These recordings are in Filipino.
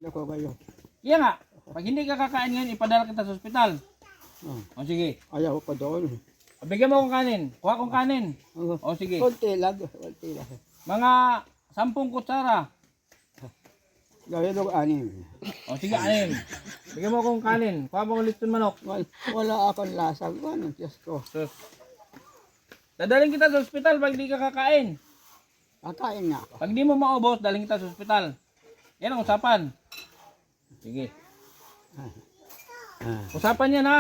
Ako kayo. Kaya nga, pag hindi ka kakain ngayon, ipadala kita sa ospital. O sige, Ayaw ko doon. bigyan mo akong kanin. Kuha kong kanin. O sige, Konti lang. Konti lang. mga 10 kutsara. Gawin ng anim. O sige, anin. Bigyan mo akong kanin. Kuha mo akong lipton manok. Wala akong lasang. Ano, Diyos ko. Sus. Dadaling kita sa ospital pag hindi ka kakain. Kakain nga ako. Pag di mo maubos, daling kita sa ospital. Yan ang usapan. Sige. Usapan yan ha.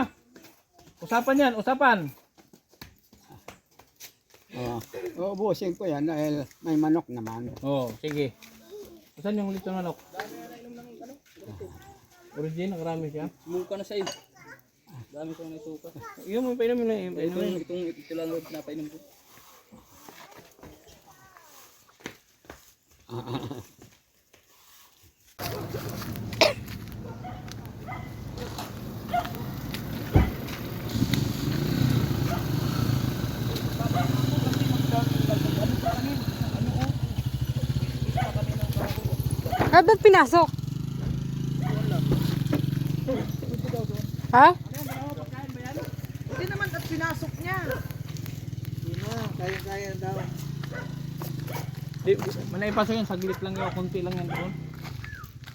Usapan yan, usapan. Ubusin ko yan dahil may manok naman. Sige. Saan yung lipton manok? Origin, nakarami siya. Sumuka na sa iyo. Dami ko na isuka. Yung mo painom na Ito lang ang pinapainom ko. Ba't pinasok? Ha? Hindi naman at pinasok niya. Kaya daw. Di, manaipasok yan, saglit lang yun, konti lang yan doon.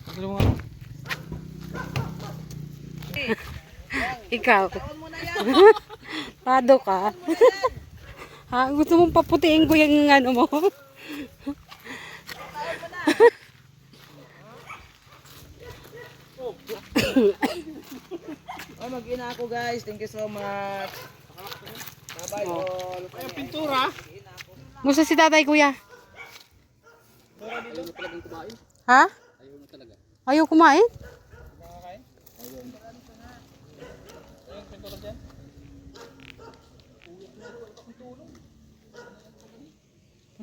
Kasi mga... Ikaw. Tado ka. Ha? Gusto mong paputiin ko yung ano mo? Mag-ina ako guys. Thank you so much. Bye-bye all. Ay, pintura. Gusto si tatay kuya? Ha? Ayaw kumain?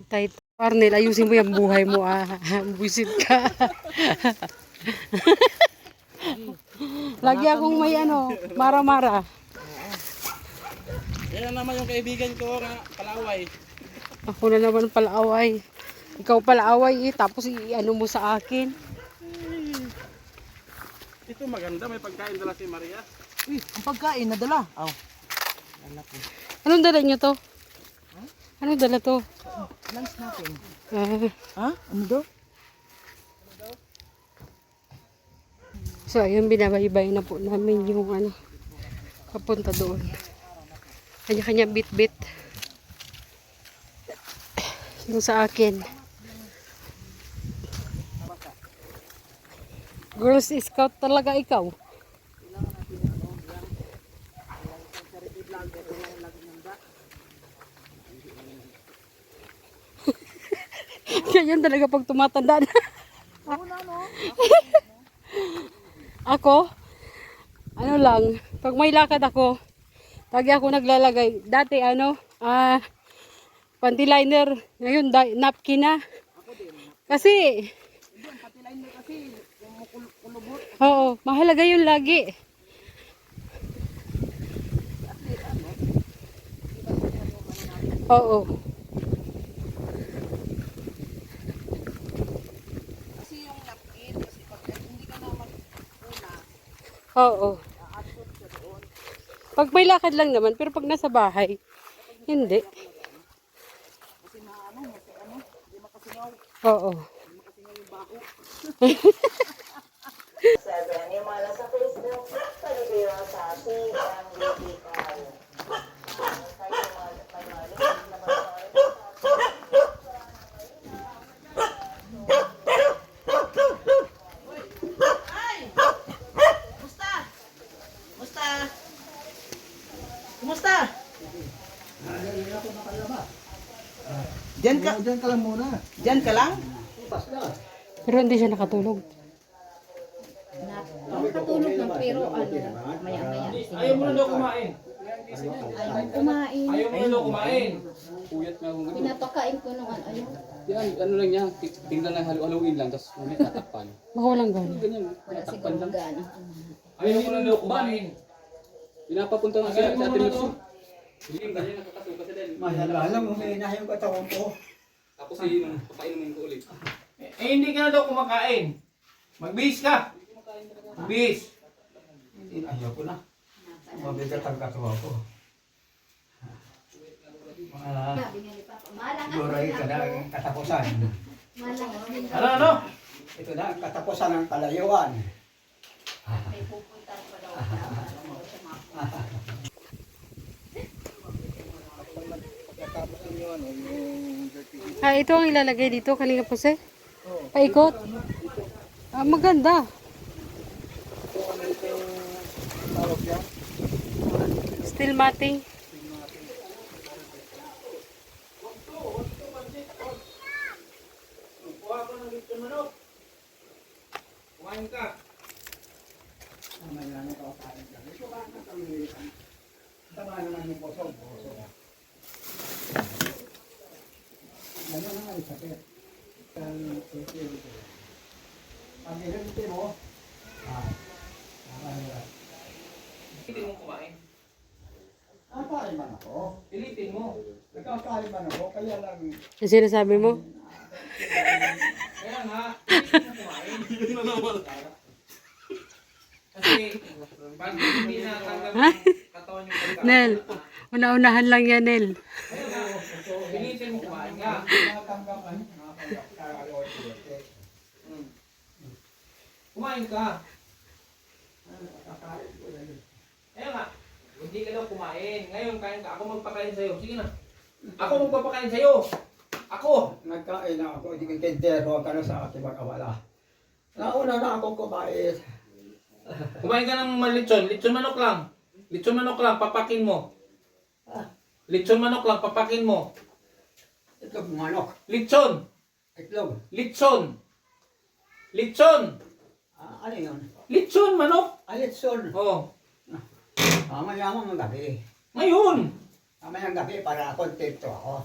Tay, Arnel, ayusin mo yung buhay mo ah. Buisit ka. Lagi akong may ano, mara-mara. Yan naman yung kaibigan ko na palaway. Ako na naman palaaway. Ikaw palaaway eh, tapos i-ano mo sa akin. Ito maganda, may pagkain dala si Maria. Uy, ang pagkain nadala. Oh. Anong dala niyo to? Anong dala to? Lunch natin. Ah. Ha? Ano daw? So ayun, binabaybay na po namin yung ano, papunta doon. Kanya-kanya bit-bit. Yung sa akin. Girls Scout talaga ikaw. Ganyan talaga pag tumatanda na. Ako, ano lang, pag may lakad ako, lagi ako naglalagay. Dati ano, panty liner, ngayon napkin na. Kasi, oo, mahalaga yun lagi. Oo. Oo. Pag may lakad lang naman, pero pag nasa bahay, hindi. Oo. Kumusta? Diyan ka lang muna. Diyan ka lang? Pero hindi siya nakatulog. Nakatulog ng pero ano, maya-maya. Ayaw mo na daw kumain. Ayaw kumain. Ayaw mo na daw kumain. Puyat nga ako. Pinapakain ko nung ano. Yan, ano lang yan, tingnan lang haluin lang, tapos may tatakpan. Baka walang gana. Ganyan, Wala tatakpan siguro lang. gana. Ayaw mo na daw kumain. Pinapapunta nga siya sa atin Lucy. Hindi yung ganyan, nakakasuka siya din. Alam mo, may inahin yung katawan ko. Tapos yung papainumin ko ulit. Hindi ka na daw kumakain. Magbihis ka! Magbihis! Ayoko na. Mabigat ang katuwa ko. Sabi nga ni Papa, malakas Siguro ito na ang katapusan. Malakas din daw. Ano? Ito na ang katapusan ng kalayuan. May pupunta pa daw. Ito ang ilalagay dito, Kalinga Jose. Paikot. Maganda. Steel matting. Kumain ka! Tama naman yung posog. Ano naman yung sakit? Pag ilanti mo, Pilitin mo kumain. nakain man ako. Pilitin mo. Nagkakain man ako, kaya lang Yung sinasabi mo? Kaya nga, pilitin mo kumain. Kasi, pag hindi natanggap ng katawan yung pagkain. Nel, una-unahan lang yan, Nel. Kaya nga, pilitin mo kumain nga. tinatanggapan. Kumain ka. Kaya nga, hindi ka daw kumain. Ngayon, kain ka. Ako magpakain sa'yo. Sige na. Ako magpapakain sa'yo. Ako. Nagkain na ako, hindi kintero ka na sa aking magkawala. Nauna na ako kumain. Kumain ka ng lechon. Lechon manok lang. Lechon manok lang. Papakin mo. Lechon manok lang. Papakin mo. Itlog manok. Lechon. Itlog. Lechon. Lechon. Ano yun? Lechon manok. Alitson. Oh. Mamayamang ang gabi. Ngayon. Mamayang gabi para kontento ako.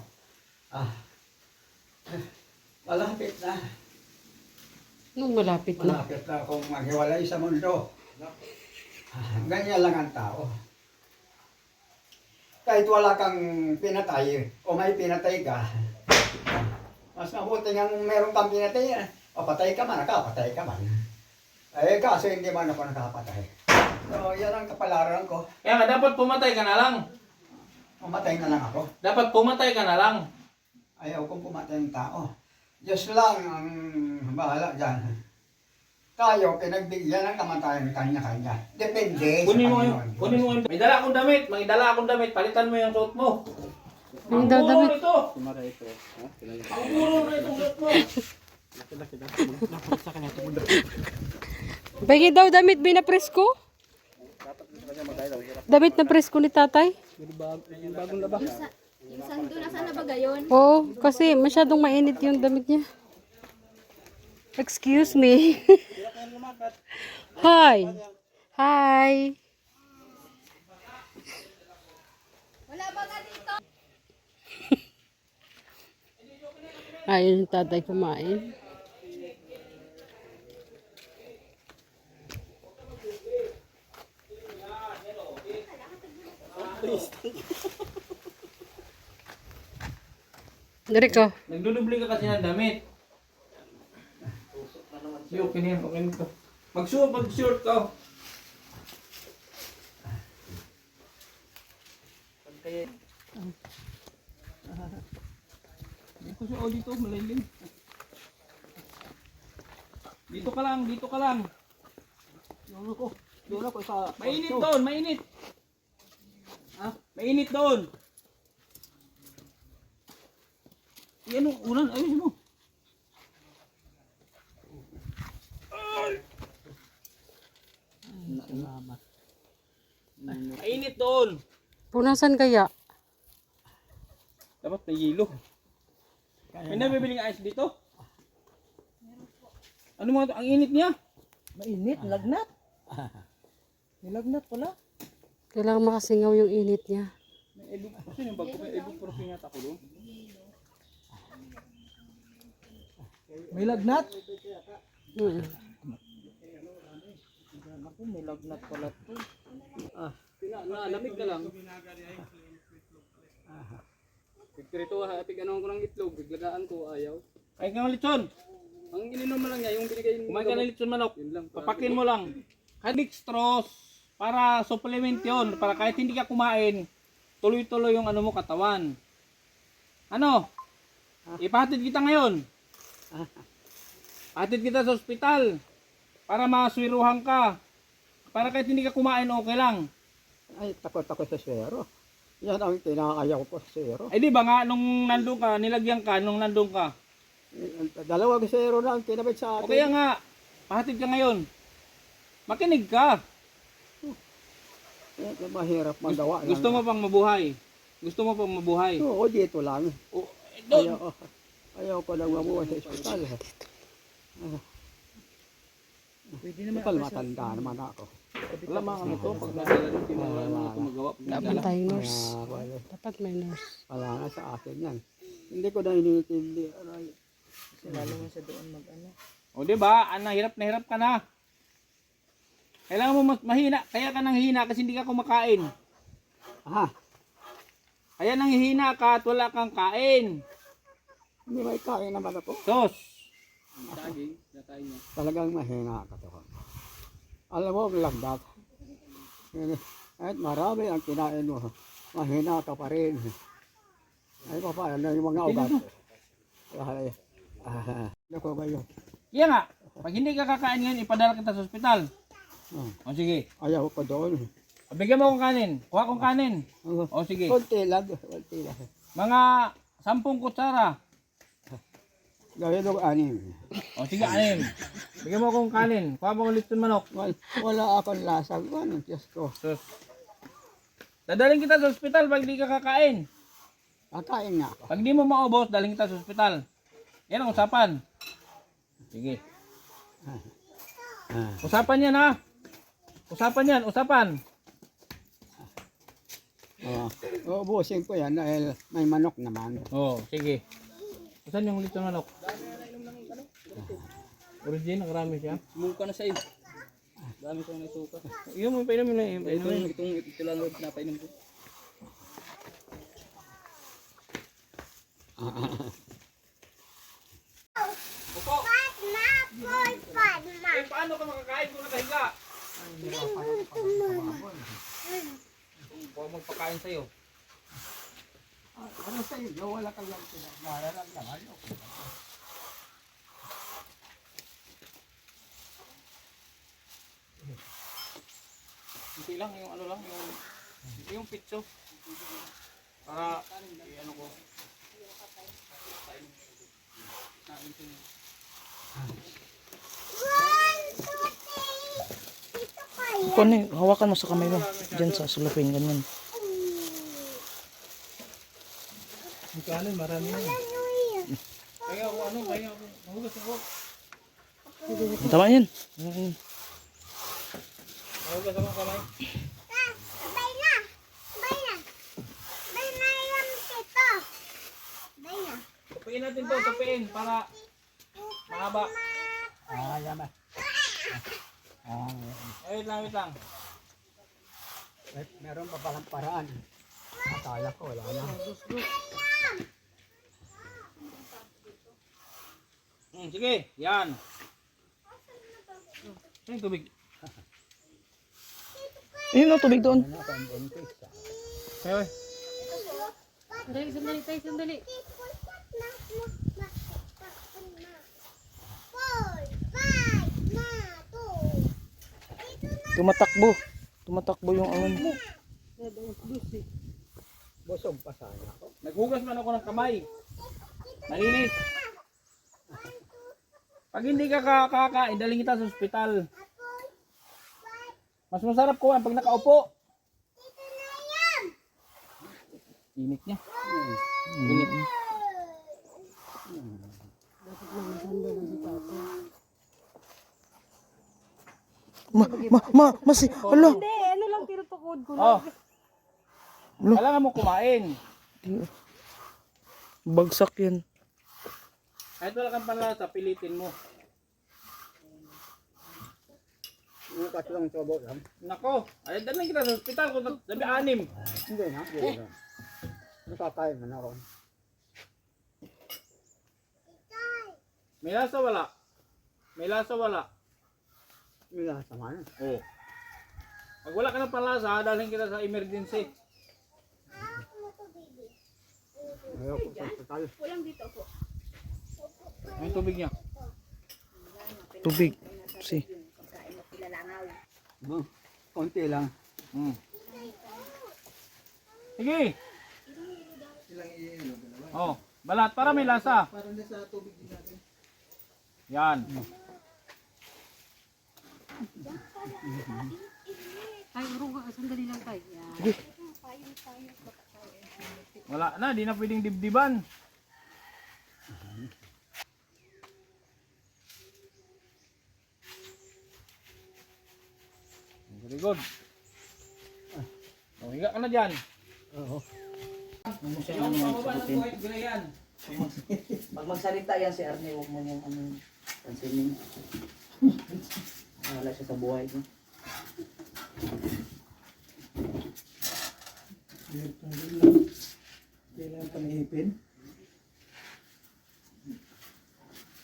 Malapit na. Nung malapit na. Malapit na akong maghiwalay sa mundo. Ganyan lang ang tao. Kahit wala kang pinatay, o may pinatay ka, mas mabuti nga meron kang pinatay, papatay ka man, nakapatay ka man. Eh, kaso hindi man ako nakapatay. So, yan ang kapalaran ko. Kaya nga, dapat pumatay ka na lang. Mamatay na lang ako. Dapat pumatay ka na lang. Ayaw kong pumatay ng tao. Diyos lang ang bahala dyan. Tayo, pinagbigyan ng kamatayan kanya-kanya. Depende Kunin sa mo Panginoon. yung, kunin mo yung, may dala akong damit, may dala akong damit, palitan mo yung suot mo. Ang Ang dadamit. puro nito. Ang puro na itong suot mo. Pagi daw damit binapresko? Damit na presko ni tatay? Yung sando na sana ba gayon? Oo, kasi masyadong mainit yung damit niya. Excuse me. Hi. Hi. Wala ba ka dito? Ayun yung tatay kumain. Dari ko. Nagdudubli ka kasi ng damit. Sige, okay na yan, okay na ito. Mag-short ka. Dito siya, dito, malalim. Dito ka lang, dito ka lang. Doon ako sa... Mainit doon, mainit. Mainit doon. Yan o, ulan, ayun mo. Mainit doon. Punasan kaya? Dapat may yelo. May nabibiling ice dito? Ano mga to? Ang init niya. Mainit, lagnat. Nilagnat pala. Kailangan makasingaw yung init niya. May ebuk. Kasi yung bago may ibuprofen yata ko doon. May lagnat? Mm. Ako, may lagnat pala to. Lamig ka lang. Pigkrito, pig ano ko ng itlog, biglagaan ko, ayaw. Ay nga lechon. Ang ininom mo lang niya, yung binigay yung Kumain ka ng lechon manok. Yun lang. Papakin mo lang. Kahit dextrose, para supplement yon, para kahit hindi ka kumain, tuloy-tuloy yung ano mo katawan. Ano? Ipahatid kita ngayon. Hatid kita sa ospital para maswiruhan ka. Para kahit hindi ka kumain, okay lang. Ay, takot ako sa zero. Yan ang kinakayaw ko sa zero. Eh di ba nga, nung nandun ka, nilagyan ka, nung nandun ka. Dalawang zero na ang kinabit sa O akin. kaya nga, pahatid ka ngayon. Makinig ka. Mahirap magawa. Gusto mo pang mabuhay. Gusto mo pang mabuhay. Oo, dito lang. O, doon. Ayaw ko lang mabuhay sa ospital. Pwede naman Total matanda naman ako. Wala mga ano to, pag nadala rin, wala na ito magawa. Dapat tayo nurse. Wala, Dapat may nurse. wala nga sa akin yan. Hindi ko na iniintindi. Aray. kasi lalo mo sa doon mag-ano. O di ba, hirap na hirap ka na. Kailangan mo mahina, kaya ka nang hina kasi hindi ka kumakain. Ah, Kaya nang hihina ka at wala kang kain. hindi may kain naman ako. Sos. Saging, nakain niya. Talagang mahina ka to. Alam mo, ang lagdat. Kahit marami ang kinain mo, mahina ka pa rin. Ay pa pa, ano yung mga ugat. Ay, ano ko ba yun? Kaya nga, pag hindi ka kakain ngayon, ipadala kita sa ospital. O sige, Ayaw ko doon. bigyan mo akong kanin. Kuha kong kanin. O sige, Kunti lang, kunti lang. mga 10 kutsara. Gawin mo anim. O sige, 6. Bigyan mo akong kanin. Kuha mo akong lechon manok. Wala akong lasang ano, Diyos ko. Sos. Dadaling kita sa ospital pag hindi ka kakain. Kakain nga ako. Pag di mo maubos, daling kita sa ospital. Yan ang usapan. Sige. Usapan yan ha. Usapan yan, usapan. Ubusin ko yan dahil may manok naman. Oo, sige. Saan yung lechon manok? Origin, nakarami siya. Sumuka na siya eh. Dami kong naisuka. Yung mo painom yun. Ito lang yung pinapainom ko. Upo. Eh, paano ka makakain kung nakahiga? Huwag magpakain sa'yo. Ano sa iyo? Wala kang lang pinagmaralan naman. Hindi lang, yung ano lang, yung pizza. Para, ano ko. Kung hawakan mo sa kamay mo. Diyan sa sulupin, ganyan. Yung kanin, marami yun. Kaya ako, mahugas ako. Tama yan. Mahugas ako kamay. Tupiin natin to, tupiin, para mahaba. Yaman. Wait lang. Meron pa palang paraan. Akala ko wala na. Sige, yan. Ay, tubig. Ayun o, tubig doon. Kaya, Sandali, sandali. Tumatakbo yung awan. Busog pa sana ako. naghugas man ako ng kamay. Malinis. Pag hindi ka kakain, daling kita sa ospital. Mas masarap kuhan pag nakaupo. Init niya. Init niya. Hala. Hindi, ano lang tinutukod ko Oh. Kailangan mo kumain. Bagsak yan. Kahit wala kang panlasa, pilitin mo. Yung katlong tubo lang. Nako, ay daling kita sa ospital kung sabi 6. Hindi na. Hindi na. Nakakain man ako. May lasa wala. May lasa wala? May lasa man. Oo. Pag wala ka ng panlasa, dalhin kita sa emergency. Ayoko sa total. Kulang dito po. May tubig niya. Tubig. Si. Pagkain at ilalangaw. Konti lang. Hmm. Sige. Oh, balat para may lasa. Parang sa tubig din natin. Yan. Tay, urong ka. Sandali lang tay. Yan. Wala na, di na pwedeng dibdiban. Very good. Oh, higa ka na dyan. Oo. Yung pababa ng buhay, ganayan. Pag magsalita yan si Arne, huwag mo yung pansinin. Wala siya sa buhay ko. Kailangan panihipin.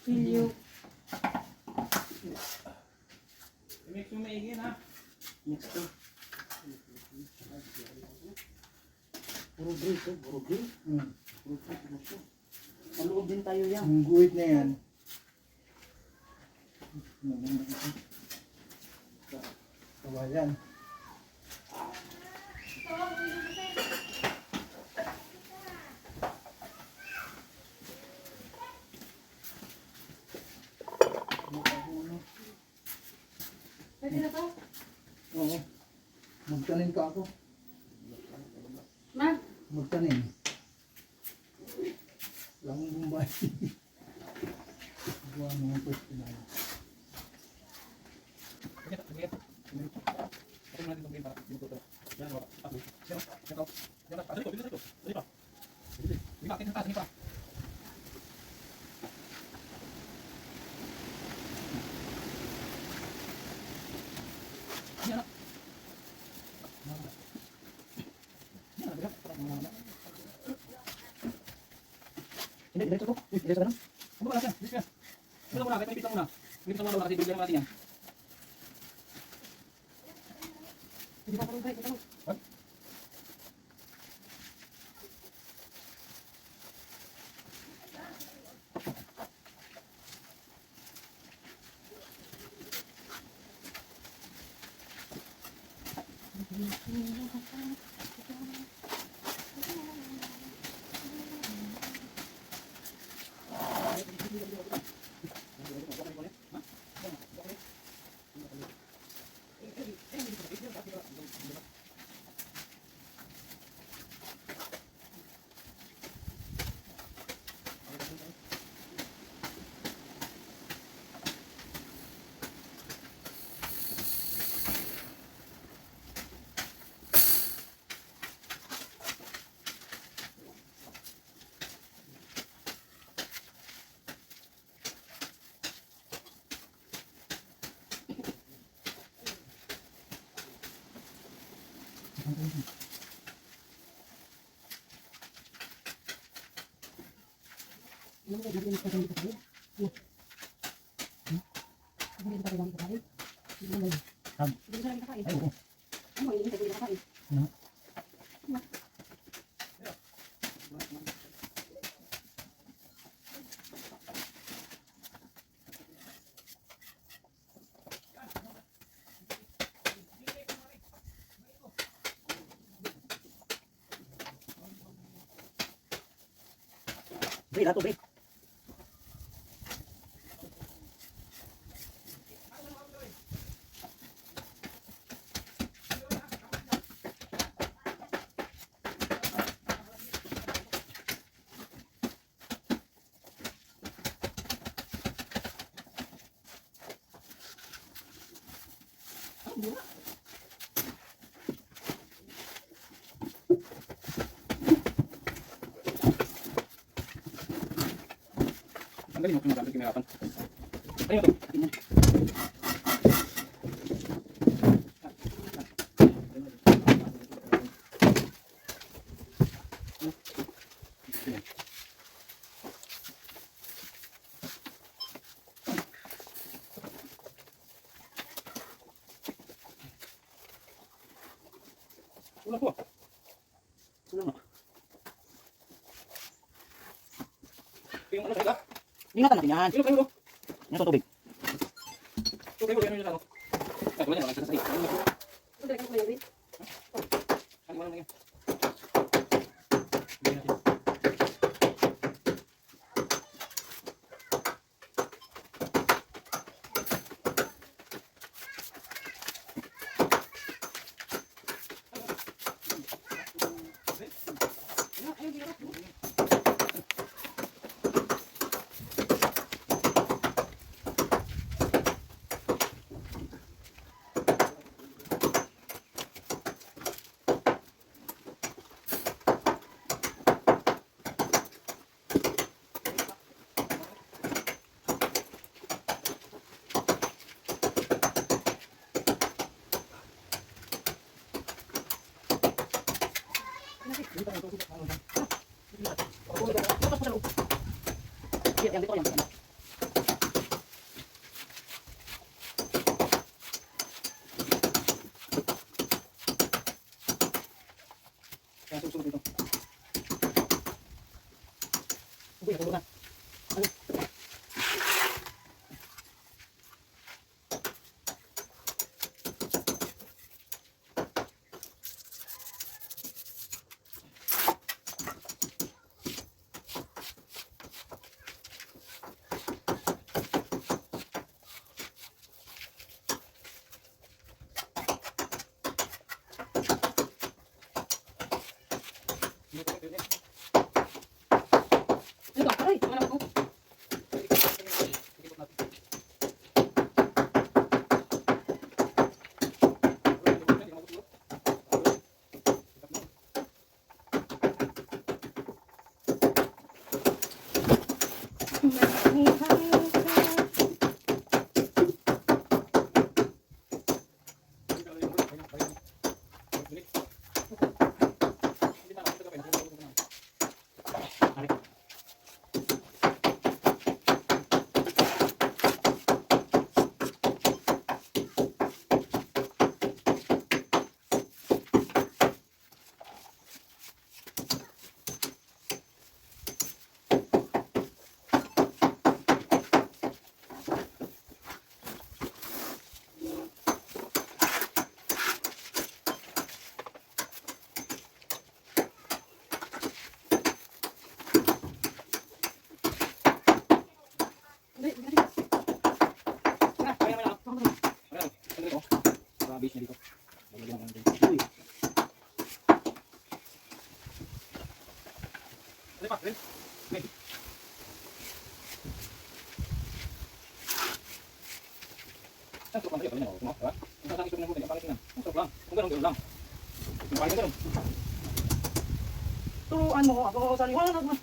Pilyo. I-mix yung maigi ha. Next to. Puro grill to, puro grill. Puro grill. Maloob din tayo yan. Ang guhit na yan. Kawayan. Pwede na to? Oo. Magtanim ka ako. Mag. Magtanim. Lang Bombay. Buwan mga pwede na. Hindi, diretso to. Diretso ka lang. Ano ba natin? Bilis ka. Ano muna, kahit pipita muna. Pipita muna kasi bigyan natin yan. Hindi pa parang tay. Ito. Bri, lato, Bri. Tanggalin mo kung magkakit kinirapan. Ano ito? Kulang po. Kulang nga. Yung ano sa Ingatan natin yan. Sino kayo? Yan sa tubig. Ito kayo, yan yung ano. Ay, wala yan, wala yan. Ano wala na yan? Yan, dito yan. Kaya susunod dito. Uy, natulog na. Ano ba? Aray, wala ako. Base niya dito. Lalagyan ng dito. Uy. Ano pa? Rin? May. Ang sarap lang kayo. Kami na. Diba? Ang sarap lang isip ng buti. Ang pangit na. Ang sarap lang. Kung gano'n lang. Yung pangit na gano'n. Turuan mo ako sa liwanag mo.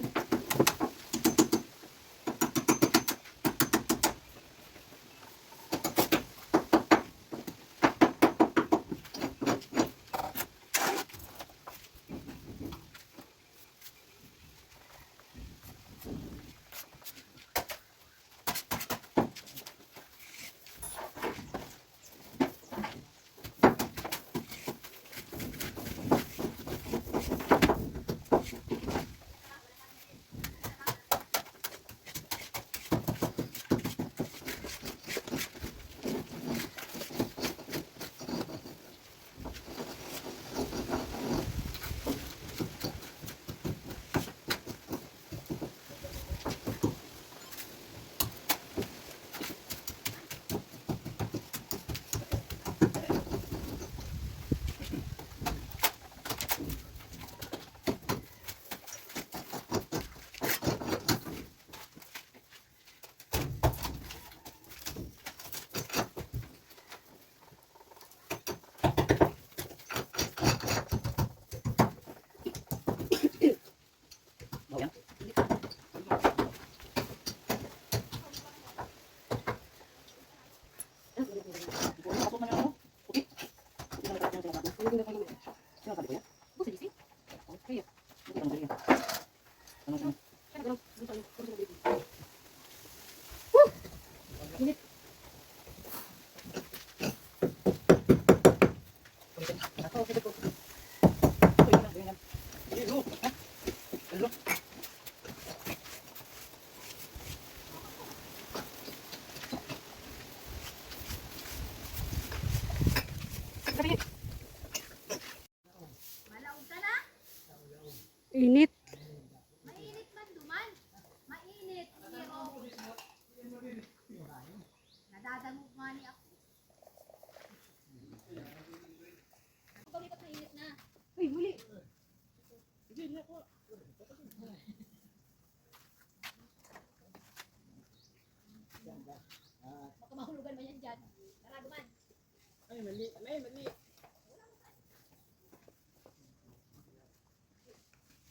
Ay, mali. Ay, mali.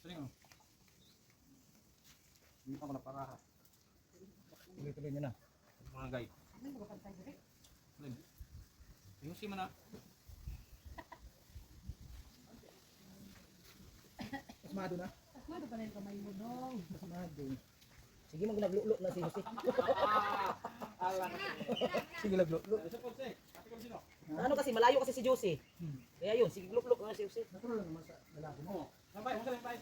Sali mo. Hindi pa ko na para. Tuloy-tuloy nyo na. Mga guy. Ayusin mo na. Asmado na. Asmado pa rin kamay mo dong. Asmado. Sige mag naglulo na si Jose. Sige naglulo. Ano kasi malayo kasi si Jose. Kaya yun, sige lulo na si Jose. Natural lang naman sa lalaki mo. Sabay, mo sa lang tayo.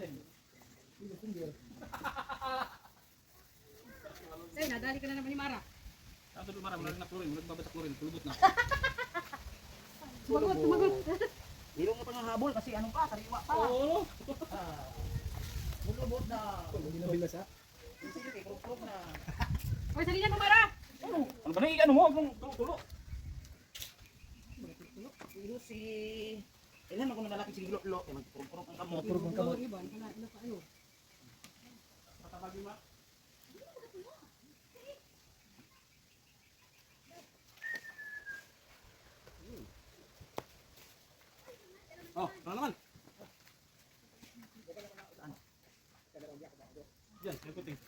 Say, nadali ka na naman ni Mara. Ang tulog mara, mula na klorin, mula babasak klorin, tulubot na. Sumagot, sumagot. Hilong mo pa nga habol kasi anong ka, sariwa pa. Oo. Bulubot na. Hindi na bilas ha. Sige, krok na. Oy, sali niya mo, Mara. Ano ba na ano mo? Anong tulo-tulo? Si Jose. Kailan ako na lalaki sige lulo. Kaya magkurong-kurong ang kamot. Purong kamot. Iban, kana ina pa ayo. Matabagi ma. Oh, ano naman? Yan, yung puting.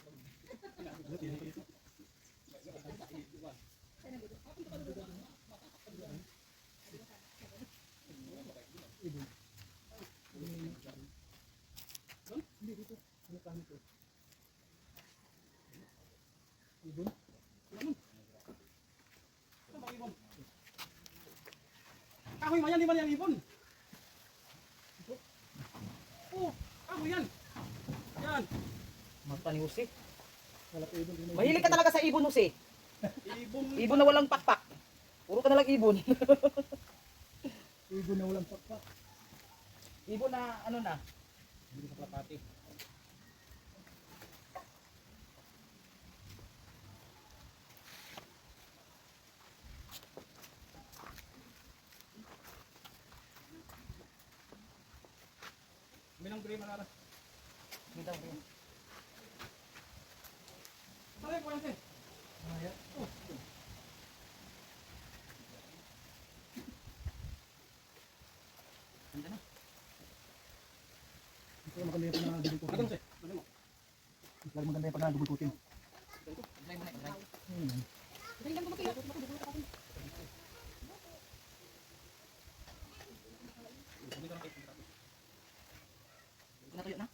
Kahoy mo yan, di ba yan ibon? Oh, kahoy yan. Yan. Mata ni Jose. Mahilig ka talaga sa ibon, Jose. Ibon. Ibon na walang pakpak. Puro ka nalang ibon. Ibon na walang pakpak. Ibon na ano na. Hindi ka plapati. Minang gray manara. Bitaw ko. Sali ko yan, sir. Ganda na. Ito maganda yung pagdudulputin. Ano sir? Ano mo? Lagi maganda yung pagdudulputin. Dry mo na, dry. Dali lang kumapila. Natuyo na.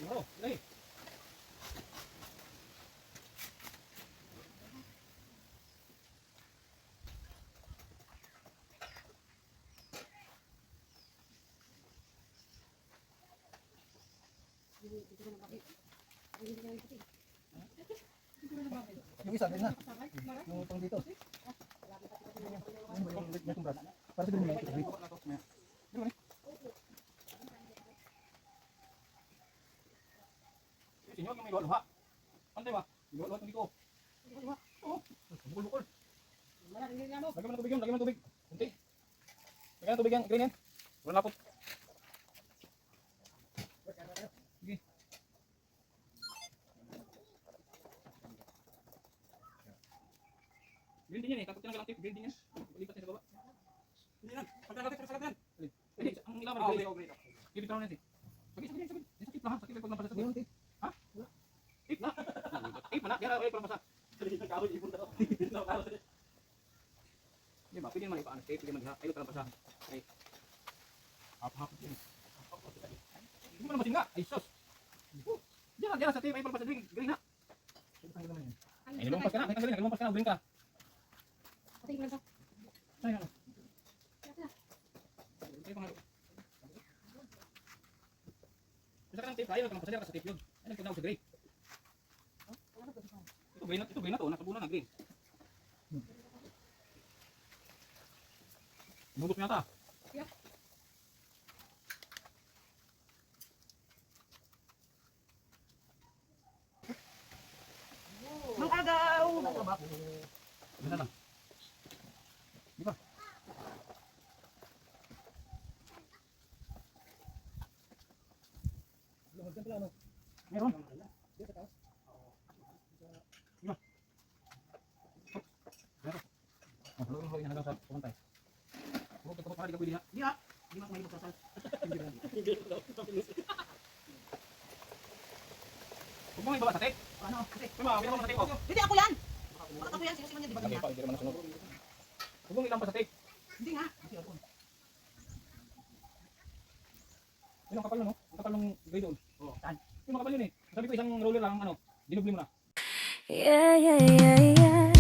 Oo, gray. Yung isa, din na. Yung pang dito. Yung brad. Para sa ganun lang. Sinyo yung may luha. Antay ba? Luha tubig ko. Oo. Bukol-bukol. Lagyan mo ng tubig yun, lagyan mo ng tubig. Kunti. Lagyan ng tubig yan, green yan. Wala na po. Sige. Green din yan eh, takot yan ng galang tip, green din yan. Balipat niya sa baba. Hindi yan, pagkakatik, sagat yan. Ang ilaman, green. Ibig lang yan eh. Sakit. Sakit lang ha, sakit lang pag napasa sa green. Ha? Tip na. Tip na, kaya ulit pala masa. Di ba, pwede naman ipaano, pwede naman ayun ka lang pa sa ay hap-hap din. Hindi mo na masinga, ay sus. Diyan sa tape, ay pala pa sa green ha. Ay, lumampas ka na, lumampas ka na, green ka. Patingin lang sa. Ay, ano? Ay, pangalo. Bisa ka ng tape, ayaw ka lang pasadya ka sa tape yun. Ay, nagpunta ako sa green. Ito green na to, nasa bulan na green. Nubos mo yata. Mang agaw. Ganda lang. Di ba? Meron. Iba. Meron. Oh, lulo-lulo hanggang sa pumantay. Huwag ka para di ka pwede ha. Di ha. Di mo ako mahirap sa sal. Huwag mo ibaba sa tape. Ano? Kasi, may mga mo sa tape ko. Hindi ako yan. Bakit ako yan? Sino man yan? Di ba Hindi ganyan? pa, hindi naman nasunod. Huwag mong ilang pa sa tape. Hindi nga. Yun ang kapal nun, no? Ang kapal ng gray doon. Oo. Saan? Yung makapal yun eh. Sabi ko isang roller lang, ano, dinubli mo na. Yeah, yeah, yeah, yeah.